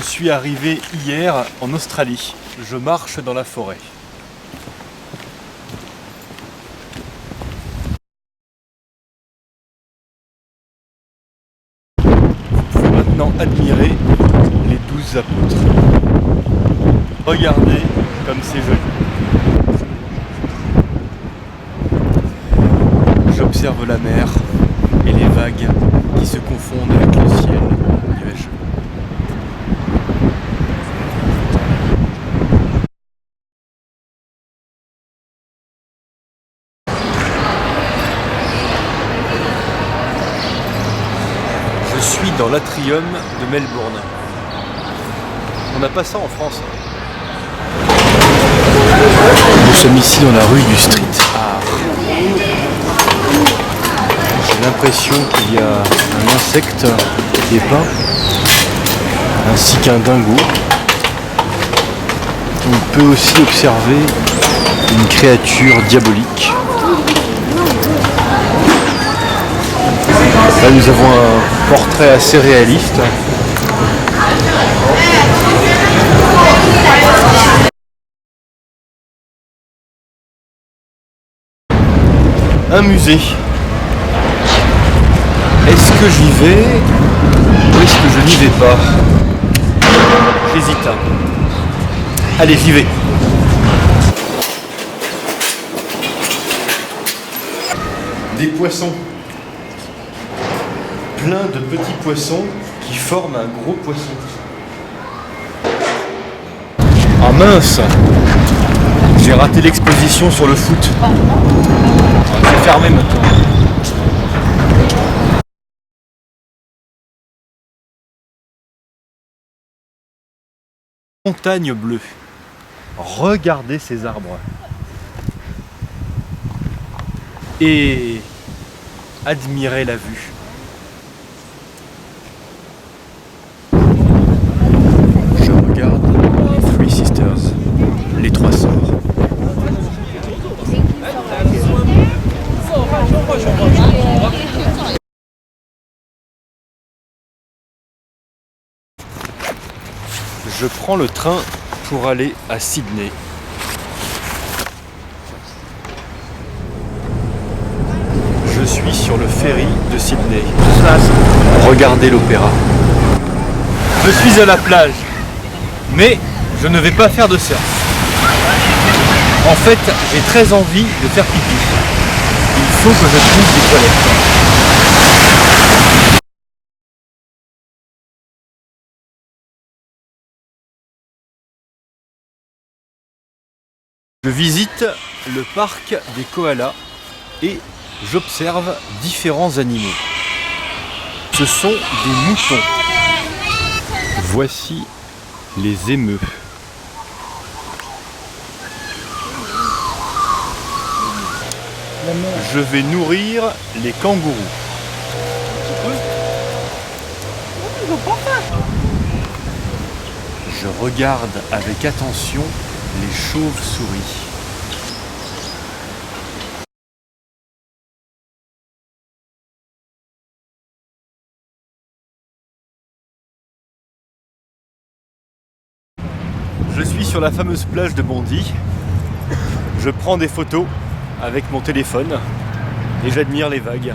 suis arrivé hier en Australie. Je marche dans la forêt. Vous pouvez maintenant admirer les 12 apôtres. Regardez comme c'est joli. J'observe la mer et les vagues qui se confondent avec le ciel nuageux. Je suis dans l'atrium de Melbourne. On n'a pas ça en France. Nous sommes ici dans la rue du street art. J'ai l'impression qu'il y a un insecte qui est peint, ainsi qu'un dingo. On peut aussi observer une créature diabolique. Là nous avons un portrait assez réaliste. Un musée. Est-ce que j'y vais ou est-ce que je n'y vais pas? J'hésite. Allez, j'y vais. Des poissons. Plein de petits poissons qui forment un gros poisson. Ah mince! J'ai raté l'exposition sur le foot. C'est fermé maintenant. Montagne bleue. Regardez ces arbres. Et admirez la vue. Je regarde les Three Sisters, les trois sœurs. Je prends le train pour aller à Sydney. Je suis sur le ferry de Sydney. Regardez l'opéra. Je suis à la plage, mais je ne vais pas faire de surf. En fait, j'ai très envie de faire pipi. Il faut que je trouve des toilettes. Je visite le parc des koalas et j'observe différents animaux. Ce sont des moutons. Voici les émeus. Je vais nourrir les kangourous. Je regarde avec attention les chauves-souris. Je suis sur la fameuse plage de Bondi. Je prends des photos avec mon téléphone et j'admire les vagues.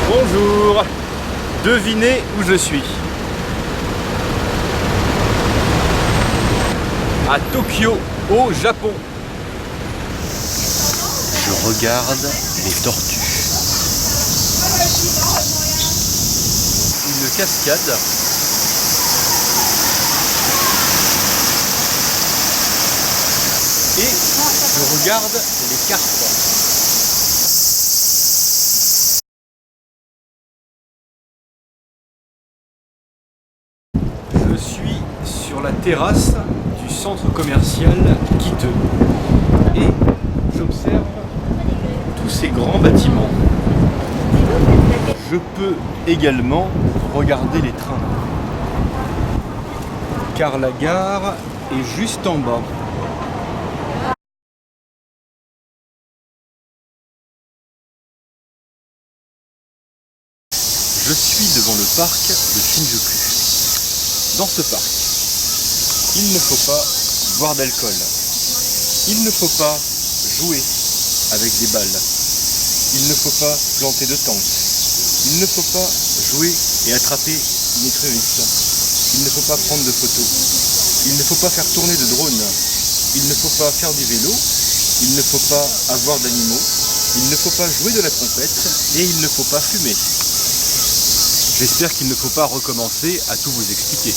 Bonjour! Devinez où je suis. À Tokyo, au Japon. Je regarde les tortues. Une cascade. Et je regarde les carpes. Je suis sur la terrasse du centre commercial Kiteux et j'observe tous ces grands bâtiments. Je je peux également regarder les trains. Car la gare est juste en bas. Je suis devant le parc de Shinjuku. Dans ce parc, il ne faut pas boire d'alcool. Il ne faut pas jouer avec des balles. Il ne faut pas planter de tentes. Il ne faut pas jouer et attraper une écrevisse. Il ne faut pas prendre de photos. Il ne faut pas faire tourner de drone. Il ne faut pas faire du vélo. Il ne faut pas avoir d'animaux. Il ne faut pas jouer de la trompette. Et il ne faut pas fumer. J'espère qu'il ne faut pas recommencer à tout vous expliquer.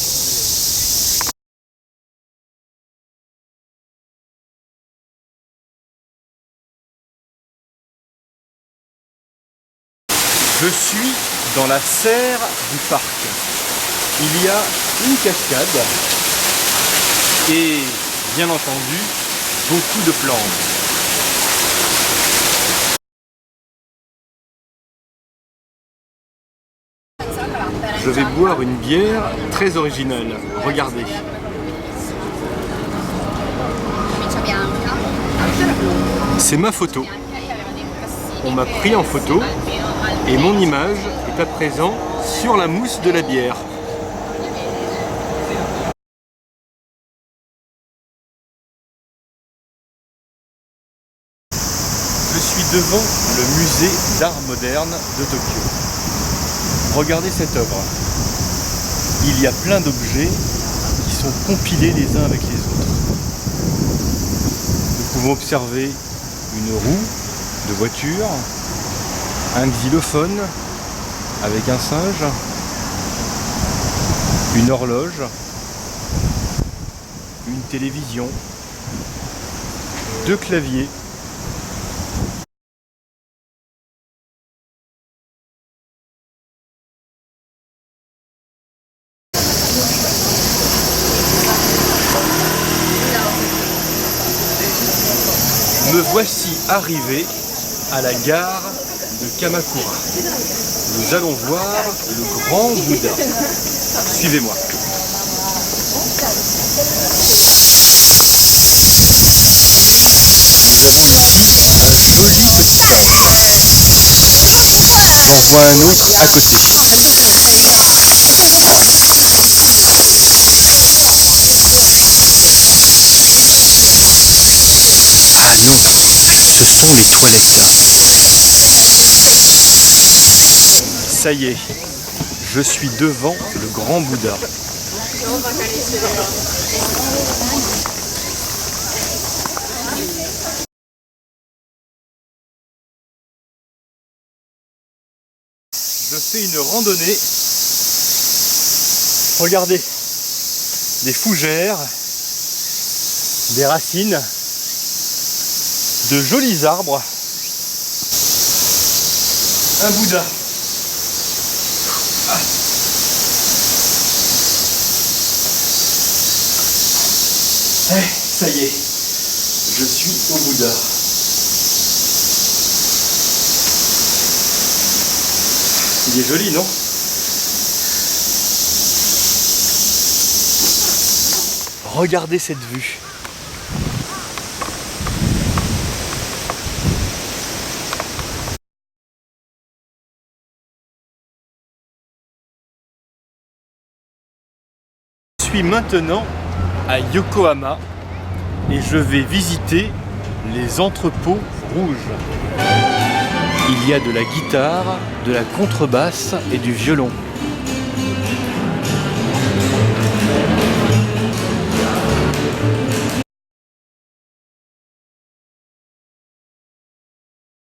Je suis dans la serre du parc. Il y a une cascade et, bien entendu, beaucoup de plantes. Je vais boire une bière très originale. Regardez. C'est ma photo. On m'a pris en photo et mon image est à présent sur la mousse de la bière. Je suis devant le musée d'art moderne de Tokyo. Regardez cette œuvre. Il y a plein d'objets qui sont compilés les uns avec les autres. Nous pouvons observer une roue de voiture, un xylophone avec un singe, une horloge, une télévision, deux claviers. Me voici arrivé à la gare de Kamakura. Nous allons voir le grand Bouddha. Suivez-moi. Nous avons ici un joli petit pont. J'en vois un autre à côté. Ah non, ce sont les toilettes. Ça y est, je suis devant le grand Bouddha. Je fais une randonnée. Regardez, des fougères, des racines, de jolis arbres, un Bouddha. Ça y est, je suis au Bouddha. Il est joli, non? Regardez cette vue. Je suis maintenant à Yokohama et je vais visiter les entrepôts rouges. Il y a de la guitare, de la contrebasse et du violon.